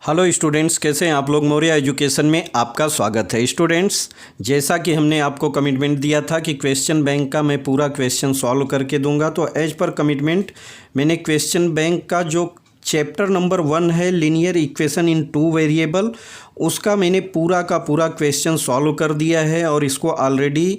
Hello students, कैसे हैं आप लोग। मौर्य एजुकेशन में आपका स्वागत है। स्टूडेंट्स, जैसा कि हमने आपको कमिटमेंट दिया था कि क्वेश्चन बैंक का मैं पूरा क्वेश्चन सॉल्व करके दूंगा, तो एज पर कमिटमेंट मैंने क्वेश्चन बैंक का जो चैप्टर नंबर 1 है लीनियर इक्वेशन इन 2 वेरिएबल, उसका मैंने पूरा का पूरा क्वेश्चन सॉल्व कर दिया है और इसको ऑलरेडी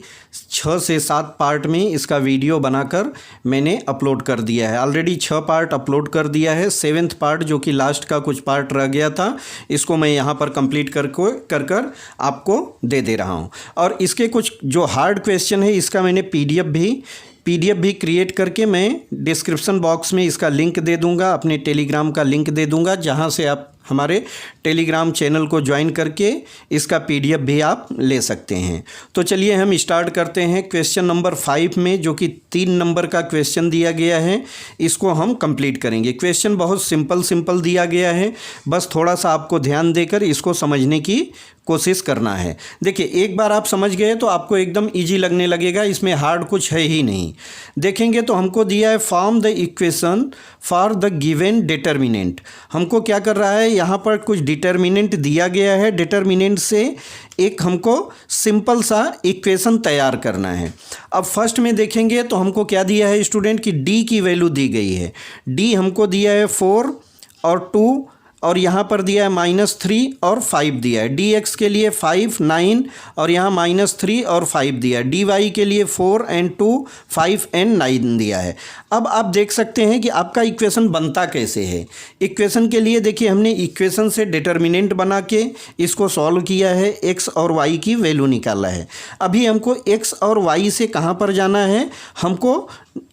6 से 7 पार्ट में इसका वीडियो बनाकर मैंने अपलोड कर दिया है। ऑलरेडी 6 पार्ट अपलोड कर दिया है। 7th पार्ट जो कि लास्ट का कुछ पार्ट रह गया था, इसको मैं यहाँ पर कंप्लीट कर आपको दे दे रहा हूँ। और इसके कुछ जो हार्ड क्वेश्चन है इसका मैंने पीडीएफ भी क्रिएट करके मैं डिस्क्रिप्शन बॉक्स में इसका लिंक दे दूंगा, अपने टेलीग्राम का लिंक दे दूंगा, जहां से आप हमारे टेलीग्राम चैनल को ज्वाइन करके इसका पीडीएफ भी आप ले सकते हैं। तो चलिए हम स्टार्ट करते हैं क्वेश्चन नंबर 5 में, जो कि 3 नंबर का क्वेश्चन दिया गया है। इसको हम कंप्लीट करेंगे। क्वेश्चन बहुत सिंपल दिया गया है, बस थोड़ा सा आपको ध्यान देकर इसको समझने की कोशिश करना है। देखिए, एक बार आप समझ गए तो आपको एकदम इजी लगने लगेगा, इसमें हार्ड कुछ है ही नहीं। देखेंगे तो हमको दिया है form the equation for the given determinant. हमको क्या कर रहा है, यहाँ पर कुछ डिटर्मिनेंट दिया गया है। डिटर्मिनेंट से एक हमको सिंपल सा इक्वेशन तैयार करना है। अब फर्स्ट में देखेंगे तो हमको क्या दिया है स्टूडेंट की डी की वैल्यू दी गई है। डी हमको दिया है 4 और 2, और यहाँ पर दिया है -3 और 5 दिया है। डी एक्स के लिए 5, 9 और यहाँ -3 और 5 दिया है। डी वाई के लिए 4 and 2, 5 and 9 दिया है। अब आप देख सकते हैं कि आपका इक्वेशन बनता कैसे है। इक्वेशन के लिए देखिए, हमने इक्वेशन से डिटर्मिनेंट बना के इसको सॉल्व किया है, एक्स और वाई की वैल्यू निकाला है। अभी हमको एक्स और वाई से कहाँ पर जाना है, हमको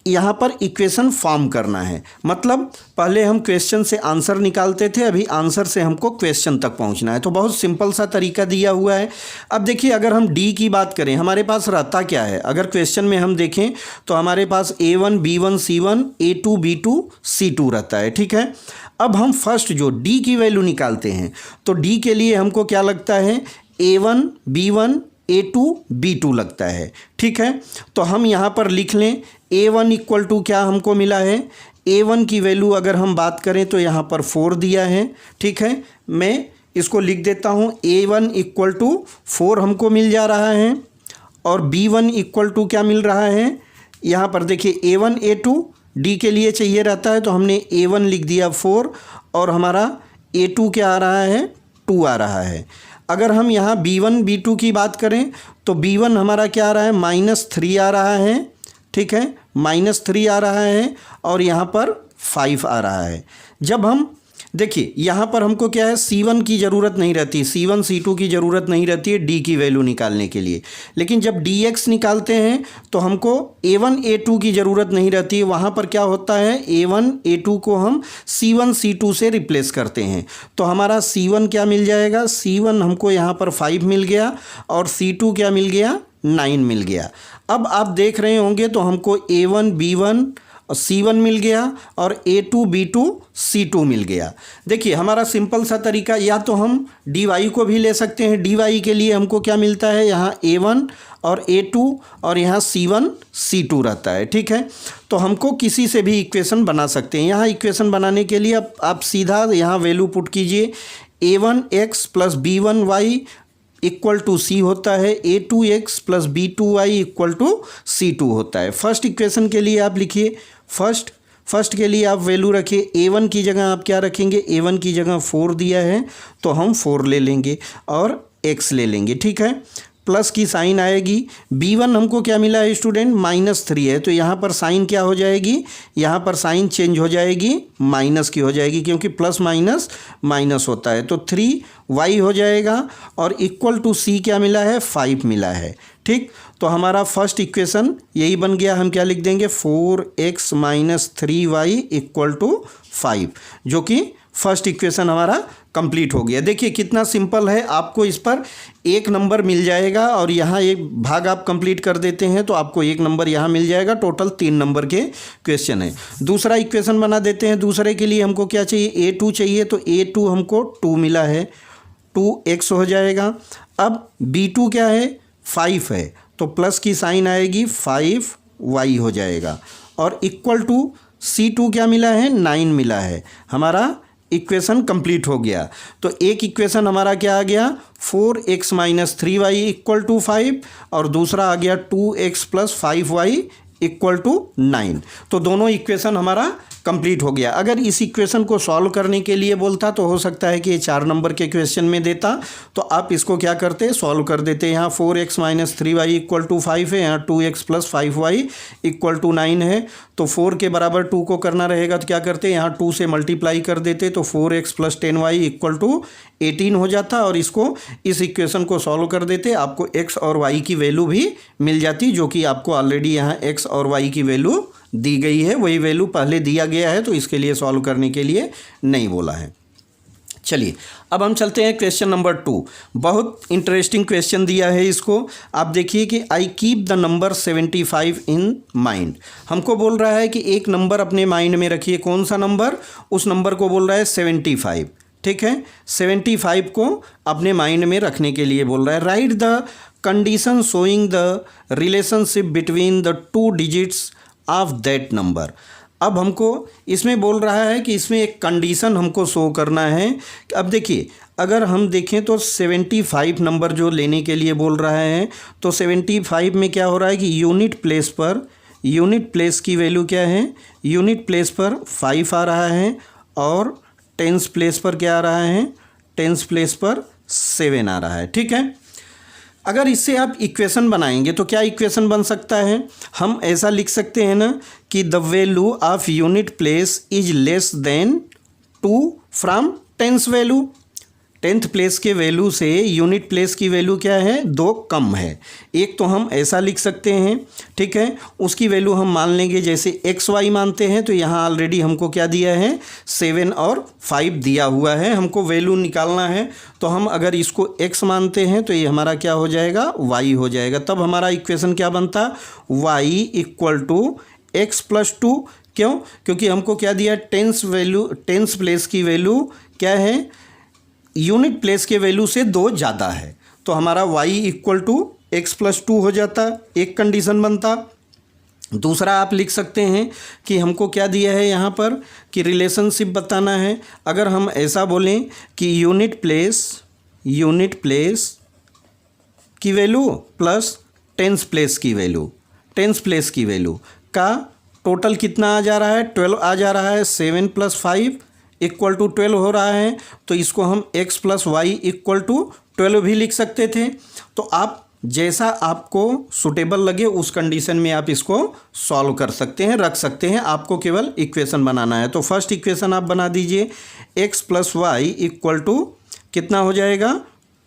यहाँ पर इक्वेशन फॉर्म करना है। मतलब पहले हम क्वेश्चन से आंसर निकालते थे, अभी आंसर से हमको क्वेश्चन तक पहुँचना है। तो बहुत सिंपल सा तरीका दिया हुआ है। अब देखिए, अगर हम डी की बात करें, हमारे पास रहता क्या है। अगर क्वेश्चन में हम देखें तो हमारे पास A1 B1 C1 A2 B2 C2 रहता है, ठीक है। अब हम फर्स्ट जो डी की वैल्यू निकालते हैं, तो डी के लिए हमको क्या लगता है, A1 B1 A2 B2 लगता है, ठीक है। तो हम यहाँ पर लिख लें A1 इक्वल टू क्या हमको मिला है, A1 की वैल्यू अगर हम बात करें तो यहाँ पर 4 दिया है, ठीक है। मैं इसको लिख देता हूँ, A1 इक्वल टू 4 हमको मिल जा रहा है, और B1 इक्वल टू क्या मिल रहा है, यहाँ पर देखिए A1 A2 डी के लिए चाहिए रहता है, तो हमने A1 लिख दिया 4, और हमारा A2 क्या आ रहा है, 2 आ रहा है। अगर हम यहाँ B1 B2 की बात करें तो B1 हमारा क्या आ रहा है, -3 आ रहा है, ठीक है, -3 आ रहा है, और यहाँ पर 5 आ रहा है। जब हम देखिए, यहाँ पर हमको क्या है, C1 की ज़रूरत नहीं रहती, C1 C2 की ज़रूरत नहीं रहती है डी की वैल्यू निकालने के लिए। लेकिन जब dx निकालते हैं तो हमको A1 A2 की ज़रूरत नहीं रहती है। वहाँ पर क्या होता है, A1 A2 को हम C1 C2 से रिप्लेस करते हैं। तो हमारा C1 क्या मिल जाएगा, C1 हमको यहाँ पर 5 मिल गया, और C2 क्या मिल गया, 9 मिल गया। अब आप देख रहे होंगे तो हमको A1 B1 और C1 मिल गया, और A2 B2 C2 मिल गया। देखिए, हमारा सिंपल सा तरीका, या तो हम डी वाई को भी ले सकते हैं। डी वाई के लिए हमको क्या मिलता है, यहाँ A1 और A2 और यहाँ C1 C2 रहता है, ठीक है। तो हमको किसी से भी इक्वेशन बना सकते हैं। यहाँ इक्वेशन बनाने के लिए आप सीधा यहाँ वैल्यू पुट कीजिए, A1x plus B1y equal to सी होता है, A2x plus B2y equal to C2 होता है। फर्स्ट इक्वेशन के लिए आप लिखिए, फर्स्ट के लिए आप वैल्यू रखिए। A1 की जगह आप क्या रखेंगे, A1 की जगह 4 दिया है तो हम 4 ले लेंगे और x ले लेंगे, ठीक है। प्लस की साइन आएगी। B1 हमको क्या मिला है स्टूडेंट, -3 है, तो यहाँ पर साइन क्या हो जाएगी, यहाँ पर साइन चेंज हो जाएगी, माइनस की हो जाएगी, क्योंकि प्लस माइनस माइनस होता है। तो 3y हो जाएगा, और इक्वल टू c क्या मिला है, 5 मिला है, ठीक। तो हमारा फर्स्ट इक्वेशन यही बन गया। हम क्या लिख देंगे, 4x - 3y इक्वल टू 5, जो कि फर्स्ट इक्वेशन हमारा कंप्लीट हो गया। देखिए कितना सिंपल है, आपको इस पर 1 नंबर मिल जाएगा, और यहाँ एक भाग आप कंप्लीट कर देते हैं तो आपको 1 नंबर यहाँ मिल जाएगा। टोटल 3 नंबर के क्वेश्चन है। दूसरा इक्वेशन बना देते हैं। दूसरे के लिए हमको क्या चाहिए, A2 चाहिए, तो A2 हमको 2 मिला है, 2x हो जाएगा। अब B2 क्या है, 5 है, तो प्लस की साइन आएगी, 5y हो जाएगा, और इक्वल टू C2 क्या मिला है, 9 मिला है। हमारा इक्वेशन कंप्लीट हो गया। तो एक इक्वेशन हमारा क्या आ गया, 4x minus 3y equal to 5 और दूसरा आ गया 2x plus 5y equal to 9। तो दोनों इक्वेशन हमारा कंप्लीट हो गया। अगर इस इक्वेशन को सॉल्व करने के लिए बोलता तो हो सकता है कि ये 4 नंबर के क्वेश्चन में देता, तो आप इसको क्या करते, सॉल्व कर देते। यहाँ 4x minus 3y equal to 5 है, यहाँ 2x plus 5y equal to 9 है। तो 4 के बराबर 2 को करना रहेगा तो क्या करते, यहाँ 2 से मल्टीप्लाई कर देते, तो 4x plus 10y equal to 18 हो जाता और इसको इस इक्वेशन को सॉल्व कर देते, आपको x और y की वैल्यू भी मिल जाती, जो कि आपको ऑलरेडी यहाँ x और y की वैल्यू दी गई है, वही वैल्यू पहले दिया गया है, तो इसके लिए सॉल्व करने के लिए नहीं बोला है। चलिए अब हम चलते हैं क्वेश्चन नंबर 2। बहुत इंटरेस्टिंग क्वेश्चन दिया है इसको। आप देखिए कि I keep the number 75 in mind. हमको बोल रहा है कि एक नंबर अपने माइंड में रखिए। कौन सा नंबर, उस नंबर को बोल रहा है 75। ठीक है, 75 को अपने माइंड में रखने के लिए बोल रहा है। Right the condition showing the relationship between the 2 digits of that number. अब हमको इसमें बोल रहा है कि इसमें एक कंडीशन हमको शो करना है। अब देखिए, अगर हम देखें तो 75 नंबर जो लेने के लिए बोल रहा है, तो 75 में क्या हो रहा है कि यूनिट प्लेस की वैल्यू क्या है, यूनिट प्लेस पर 5 आ रहा है और टेंस प्लेस पर क्या आ रहा है, टेंस प्लेस पर 7 आ रहा है। ठीक है, अगर इससे आप इक्वेशन बनाएंगे तो क्या इक्वेशन बन सकता है, हम ऐसा लिख सकते हैं ना कि the value of unit place is less than 2 from tens value. 10th place के वैल्यू से यूनिट प्लेस की वैल्यू क्या है, 2 कम है। एक तो हम ऐसा लिख सकते हैं। ठीक है, उसकी वैल्यू हम मान लेंगे, जैसे एक्स वाई मानते हैं तो यहाँ ऑलरेडी हमको क्या दिया है, 7 और 5 दिया हुआ है, हमको वैल्यू निकालना है। तो हम अगर इसको x मानते हैं तो ये हमारा क्या हो जाएगा, y हो जाएगा। तब हमारा इक्वेशन क्या बनता, y equal to x plus 2। क्यों, क्योंकि हमको क्या दिया, टेंस प्लेस की वैल्यू क्या है, यूनिट प्लेस के वैल्यू से 2 ज़्यादा है, तो हमारा y equal to x plus 2 हो जाता, एक कंडीशन बनता। दूसरा आप लिख सकते हैं कि हमको क्या दिया है यहाँ पर कि रिलेशनशिप बताना है। अगर हम ऐसा बोलें कि यूनिट प्लेस की वैल्यू प्लस टेंस प्लेस की वैल्यू का टोटल कितना आ जा रहा है, 12 आ जा रहा है। 7 प्लस 5 इक्वल टू 12 हो रहा है, तो इसको हम x plus y equal to 12 भी लिख सकते थे। तो आप जैसा आपको सुटेबल लगे उस कंडीशन में आप इसको सॉल्व कर सकते हैं, रख सकते हैं, आपको केवल इक्वेशन बनाना है। तो फर्स्ट इक्वेशन आप बना दीजिए, x plus y equal to कितना हो जाएगा,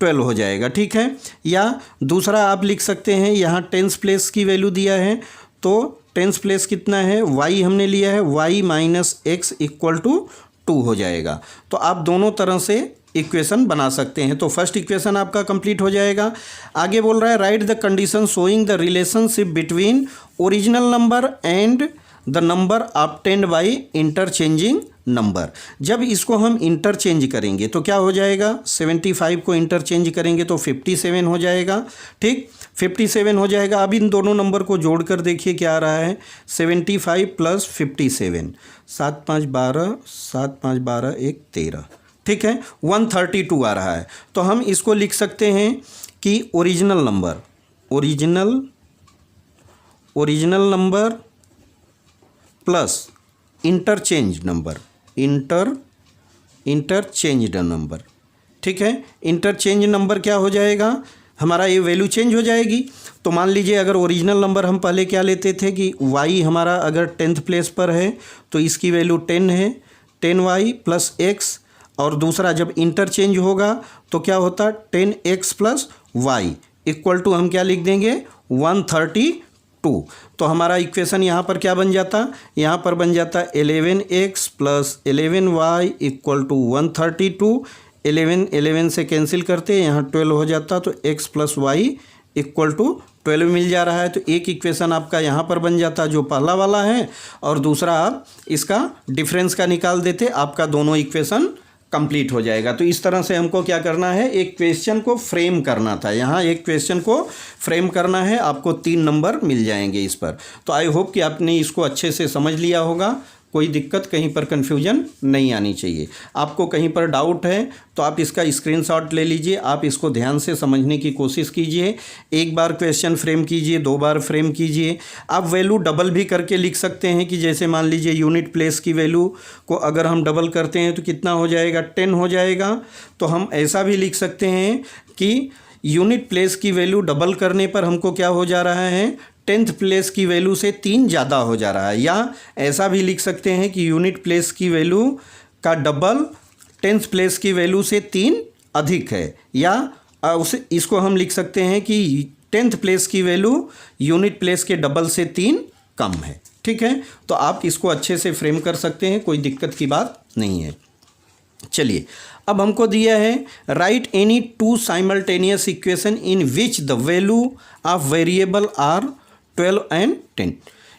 12 हो जाएगा। ठीक है, या दूसरा आप लिख सकते हैं, यहाँ टेंस प्लेस की वैल्यू दिया है, तो टेंस प्लेस कितना है, y हमने लिया है, y minus x equal to 2 हो जाएगा। तो आप दोनों तरह से इक्वेशन बना सकते हैं। तो फर्स्ट इक्वेशन आपका कंप्लीट हो जाएगा। आगे बोल रहा है right the condition showing the relationship between original number and the number obtained by interchanging number. जब इसको हम इंटरचेंज करेंगे तो क्या हो जाएगा, 75 को इंटरचेंज करेंगे तो 57 हो जाएगा। ठीक, 57 हो जाएगा। अब इन दोनों नंबर को जोड़कर देखिए क्या आ रहा है, 75 प्लस 57, 7 5 12, 7 5 12 1 13। ठीक है, 132 आ रहा है। तो हम इसको लिख सकते हैं कि original number plus interchange number. ठीक है, इंटरचेंज नंबर क्या हो जाएगा, हमारा ये वैल्यू चेंज हो जाएगी। तो मान लीजिए अगर ओरिजिनल नंबर हम पहले क्या लेते थे कि y हमारा अगर 10th प्लेस पर है तो इसकी वैल्यू 10 है, 10y प्लस x, और दूसरा जब इंटरचेंज होगा तो क्या होता, 10x plus y equal to हम क्या लिख देंगे, 132। तो हमारा इक्वेशन यहाँ पर क्या बन जाता, यहाँ पर बन जाता 11x plus 11y equal to 132। 11 से कैंसिल करते हैं, यहाँ 12 हो जाता, तो x plus y equal to 12 मिल जा रहा है। तो एक इक्वेशन आपका यहाँ पर बन जाता जो पहला वाला है, और दूसरा आप इसका डिफरेंस का निकाल देते, आपका दोनों इक्वेशन कंप्लीट हो जाएगा। तो इस तरह से हमको क्या करना है, एक क्वेश्चन को फ्रेम करना था। यहाँ एक क्वेश्चन को फ्रेम करना है, आपको 3 नंबर मिल जाएंगे इस पर। तो आई होप कि आपने इसको अच्छे से समझ लिया होगा। कोई दिक्कत कहीं पर कन्फ्यूजन नहीं आनी चाहिए। आपको कहीं पर डाउट है तो आप इसका स्क्रीनशॉट ले लीजिए, आप इसको ध्यान से समझने की कोशिश कीजिए। एक बार क्वेश्चन फ्रेम कीजिए, 2 बार फ्रेम कीजिए। आप वैल्यू डबल भी करके लिख सकते हैं कि जैसे मान लीजिए यूनिट प्लेस की वैल्यू को अगर हम डबल करते हैं तो कितना हो जाएगा, 10 हो जाएगा। तो हम ऐसा भी लिख सकते हैं कि यूनिट प्लेस की वैल्यू डबल करने पर हमको क्या हो जा रहा है, 10th प्लेस की वैल्यू से 3 ज़्यादा हो जा रहा है। या ऐसा भी लिख सकते हैं कि यूनिट प्लेस की वैल्यू का डबल 10th प्लेस की वैल्यू से 3 अधिक है। या इसको हम लिख सकते हैं कि 10th प्लेस की वैल्यू यूनिट प्लेस के डबल से 3 कम है। ठीक है, तो आप इसको अच्छे से फ्रेम कर सकते हैं, कोई दिक्कत की बात नहीं है। चलिए, अब हमको दिया है write any 2 simultaneous equation in which the value of variable are 12 and 10।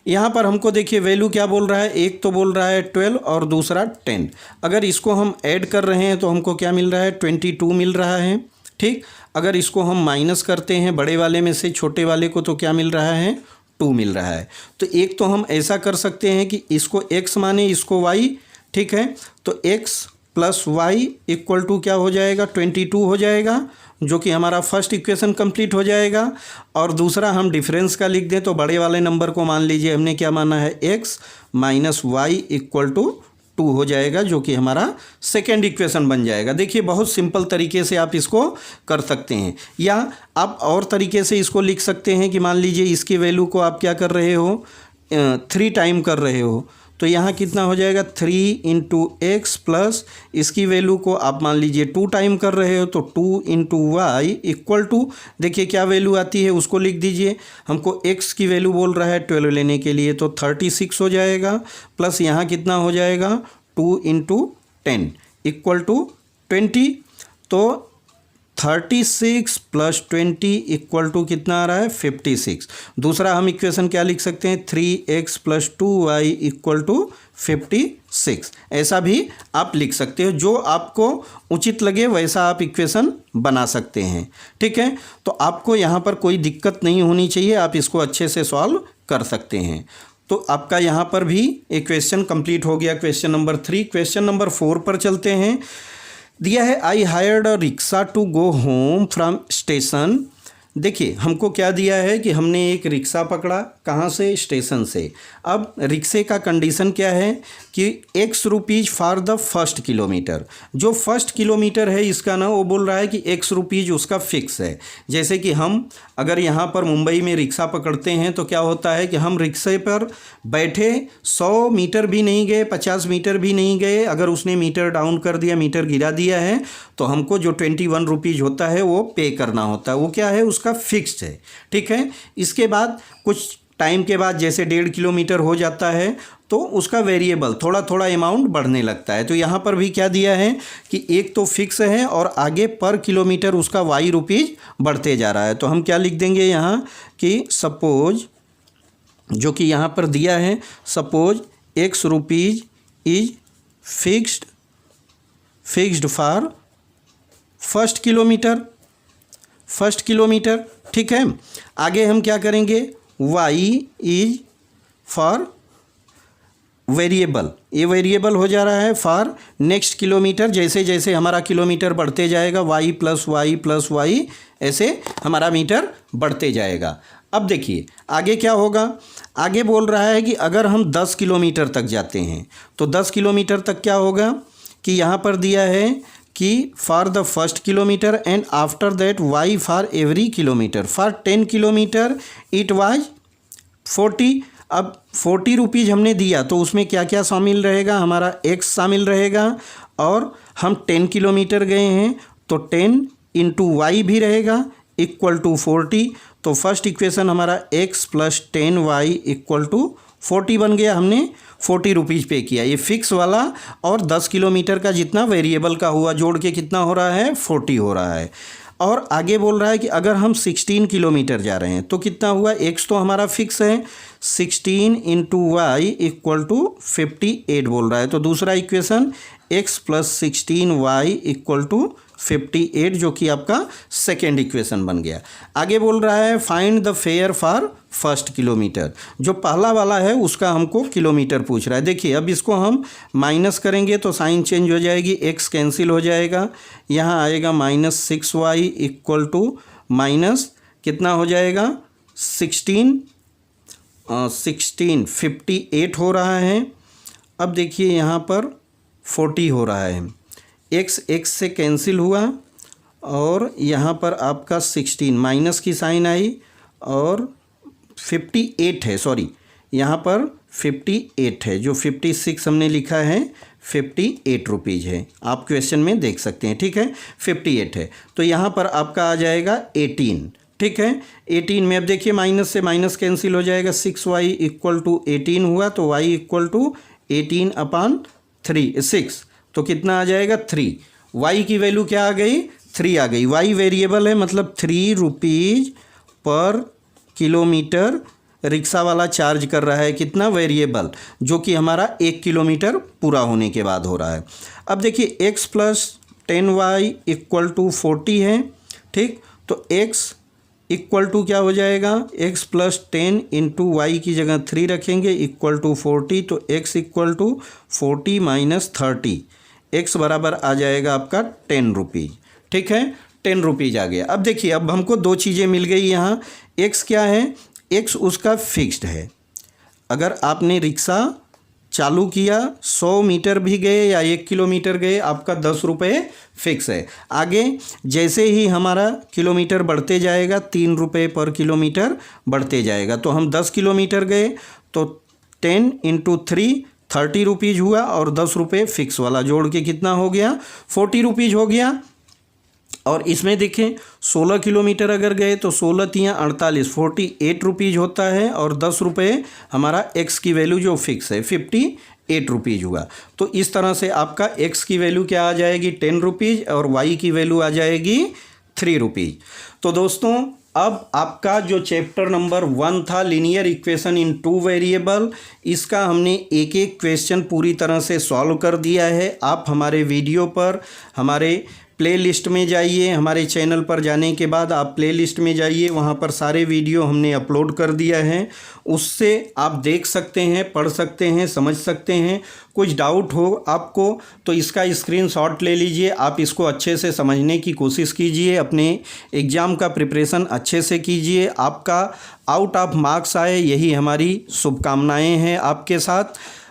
यहाँ पर हमको देखिए वैल्यू क्या बोल रहा है, एक तो बोल रहा है 12 और दूसरा 10। अगर इसको हम ऐड कर रहे हैं तो हमको क्या मिल रहा है, 22 मिल रहा है। ठीक, अगर इसको हम माइनस करते हैं बड़े वाले में से छोटे वाले को तो क्या मिल रहा है, 2 मिल रहा है। तो एक तो हम ऐसा कर सकते हैं कि इसको x माने, इसको y। ठीक है, तो x plus y equal to क्या हो जाएगा, 22 हो जाएगा, जो कि हमारा फर्स्ट इक्वेशन कंप्लीट हो जाएगा। और दूसरा हम डिफरेंस का लिख दें तो बड़े वाले नंबर को मान लीजिए हमने क्या माना है, x minus y equal to 2 हो जाएगा, जो कि हमारा सेकेंड इक्वेशन बन जाएगा। देखिए बहुत सिंपल तरीके से आप इसको कर सकते हैं। या आप और तरीके से इसको लिख सकते हैं कि मान लीजिए इसकी वैल्यू को आप क्या कर रहे हो, 3 टाइम कर रहे हो, तो यहाँ कितना हो जाएगा, 3 इंटू एक्स प्लस इसकी वैल्यू को आप मान लीजिए 2 टाइम कर रहे हो तो 2 इंटू वाई इक्वल टू, देखिए क्या वैल्यू आती है उसको लिख दीजिए। हमको x की वैल्यू बोल रहा है 12 लेने के लिए, तो 36 हो जाएगा। प्लस यहाँ कितना हो जाएगा, 2 इंटू 10 इक्वल टू 20। तो 36 प्लस 20 इक्वल टू कितना आ रहा है, 56। दूसरा हम इक्वेशन क्या लिख सकते हैं, 3x plus 2y equal to 56। ऐसा भी आप लिख सकते हो, जो आपको उचित लगे वैसा आप इक्वेशन बना सकते हैं। ठीक है, तो आपको यहाँ पर कोई दिक्कत नहीं होनी चाहिए, आप इसको अच्छे से सॉल्व कर सकते हैं। तो आपका यहाँ पर भी एक क्वेश्चन कंप्लीट हो गया, क्वेश्चन नंबर 3। क्वेश्चन नंबर 4 पर चलते हैं। दिया है I hired a rickshaw to go home from station. देखिए हमको क्या दिया है कि हमने एक रिक्शा पकड़ा, कहाँ से, स्टेशन से। अब रिक्शे का कंडीशन क्या है कि x rupees for the first kilometre. जो फर्स्ट किलोमीटर है इसका ना, वो बोल रहा है कि x रुपीज़ उसका फिक्स है। जैसे कि हम अगर यहाँ पर मुंबई में रिक्शा पकड़ते हैं तो क्या होता है कि हम रिक्शे पर बैठे 100 मीटर भी नहीं गए, 50 मीटर भी नहीं गए, अगर उसने मीटर डाउन कर दिया, मीटर गिरा दिया है, तो हमको जो 21 रुपीज़ होता है वो पे करना होता है। वो क्या है, उसका फिक्स्ड है। ठीक है, इसके बाद कुछ टाइम के बाद जैसे 1.5 किलोमीटर हो जाता है तो उसका वेरिएबल थोड़ा थोड़ा अमाउंट बढ़ने लगता है। तो यहाँ पर भी क्या दिया है कि एक तो फिक्स है और आगे पर किलोमीटर उसका वाई रुपीज़ बढ़ते जा रहा है। तो हम क्या लिख देंगे यहाँ कि सपोज, जो कि यहाँ पर दिया है, suppose x rupees is fixed for first kilometre. ठीक है, आगे हम क्या करेंगे, y इज फॉर वेरिएबल, ये वेरिएबल हो जा रहा है फॉर नेक्स्ट किलोमीटर। जैसे जैसे हमारा किलोमीटर बढ़ते जाएगा y प्लस वाई ऐसे हमारा मीटर बढ़ते जाएगा। अब देखिए आगे क्या होगा, आगे बोल रहा है कि अगर हम 10 किलोमीटर तक जाते हैं तो 10 किलोमीटर तक क्या होगा कि यहाँ पर दिया है कि for the first kilometre and after that y for every kilometre. For 10 kilometre it was 40। अब 40 रुपीज़ हमने दिया तो उसमें क्या क्या शामिल रहेगा, हमारा x शामिल रहेगा, और हम 10 किलोमीटर गए हैं तो 10 इंटू वाई भी रहेगा इक्वल टू 40। तो फर्स्ट इक्वेशन हमारा x plus 10y equal to 40 बन गया। हमने 40 रुपीज़ पे किया, ये फिक्स वाला, और 10 किलोमीटर का जितना वेरिएबल का हुआ जोड़ के कितना हो रहा है, 40 हो रहा है। और आगे बोल रहा है कि अगर हम 16 किलोमीटर जा रहे हैं तो कितना हुआ, x तो हमारा फिक्स है, 16 इंटू वाई इक्वल टू 58 बोल रहा है। तो दूसरा equation x plus 16y equal to 58, जो कि आपका सेकेंड इक्वेशन बन गया। आगे बोल रहा है find the fair for first kilometre. जो पहला वाला है उसका हमको किलोमीटर पूछ रहा है। देखिए अब इसको हम माइनस करेंगे तो साइन चेंज हो जाएगी, x कैंसिल हो जाएगा, यहाँ आएगा -6y इक्वल टू माइनस कितना हो जाएगा 58 हो रहा है। अब देखिए यहाँ पर 40 हो रहा है, x से कैंसिल हुआ और यहाँ पर आपका 16 माइनस की साइन आई और 58 है, सॉरी यहाँ पर 58 है, जो 56 हमने लिखा है 58 रुपीज़ है, आप क्वेश्चन में देख सकते हैं। ठीक है 58 है, तो यहाँ पर आपका आ जाएगा 18। ठीक है 18 में अब देखिए माइनस से माइनस कैंसिल हो जाएगा, 6y इक्वल टू 18 हुआ तो y इक्वल टू 18/6, तो कितना आ जाएगा 3। y की वैल्यू क्या आ गई 3 आ गई। y वेरिएबल है मतलब 3 रुपीज़ पर किलोमीटर रिक्शा वाला चार्ज कर रहा है, कितना वेरिएबल, जो कि हमारा 1 किलोमीटर पूरा होने के बाद हो रहा है। अब देखिए x plus 10y equal to 40 है। ठीक, तो x इक्वल टू क्या हो जाएगा, x प्लस 10 इंटू वाई की जगह 3 रखेंगे इक्वल टू 40, तो x equal to 40 minus 30, x बराबर आ जाएगा आपका 10 रुपीज़। ठीक है 10 रुपीज़ आ गया। अब देखिए अब हमको दो चीज़ें मिल गई यहाँ, x क्या है, x उसका फिक्स्ड है। अगर आपने रिक्शा चालू किया 100 मीटर भी गए या 1 किलोमीटर गए, आपका 10 रुपये फिक्स है। आगे जैसे ही हमारा किलोमीटर बढ़ते जाएगा 3 रुपये पर किलोमीटर बढ़ते जाएगा, तो हम 10 किलोमीटर गए तो 10 इंटू 3 30 रुपीज़ हुआ और 10 रुपये फिक्स वाला जोड़ के कितना हो गया 40 रुपीज़ हो गया। और इसमें देखें 16 किलोमीटर अगर गए तो 16 तियाँ 48, 48 रुपीज़ होता है और 10 रुपये हमारा x की वैल्यू जो फिक्स है 58 रुपीज़ हुआ। तो इस तरह से आपका x की वैल्यू क्या आ जाएगी 10 रुपीज़ और y की वैल्यू आ जाएगी 3 रुपीज़। तो दोस्तों अब आपका जो चैप्टर नंबर 1 था लीनियर इक्वेशन इन 2 वेरिएबल, इसका हमने एक एक क्वेश्चन पूरी तरह से सॉल्व कर दिया है। आप हमारे वीडियो पर हमारे प्लेलिस्ट में जाइए, हमारे चैनल पर जाने के बाद आप प्लेलिस्ट में जाइए, वहाँ पर सारे वीडियो हमने अपलोड कर दिया है, उससे आप देख सकते हैं, पढ़ सकते हैं, समझ सकते हैं। कुछ डाउट हो आपको तो इसका स्क्रीनशॉट ले लीजिए, आप इसको अच्छे से समझने की कोशिश कीजिए, अपने एग्ज़ाम का प्रिपरेशन अच्छे से कीजिए, आपका आउट ऑफ मार्क्स आए, यही हमारी शुभकामनाएँ हैं आपके साथ।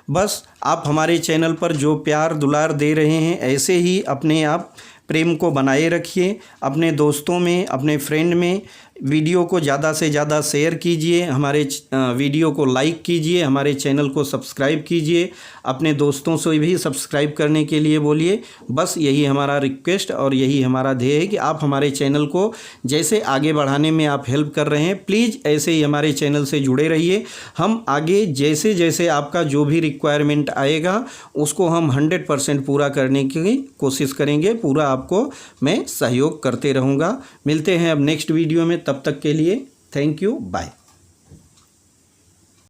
बस आप हमारे चैनल पर जो प्यार दुलार दे रहे हैं ऐसे ही अपने आप प्रेम को बनाए रखिए, अपने दोस्तों में, अपने फ्रेंड में वीडियो को ज़्यादा से ज़्यादा शेयर कीजिए, हमारे वीडियो को लाइक कीजिए, हमारे चैनल को सब्सक्राइब कीजिए, अपने दोस्तों से भी सब्सक्राइब करने के लिए बोलिए। बस यही हमारा रिक्वेस्ट और यही हमारा ध्येय है कि आप हमारे चैनल को जैसे आगे बढ़ाने में आप हेल्प कर रहे हैं, प्लीज़ ऐसे ही हमारे चैनल से जुड़े रहिए। हम आगे जैसे जैसे आपका जो भी रिक्वायरमेंट आएगा उसको हम 100% पूरा करने की कोशिश करेंगे, पूरा आपको मैं सहयोग करते रहूँगा। मिलते हैं अब नेक्स्ट वीडियो में, तब तक के लिए थैंक यू, बाय।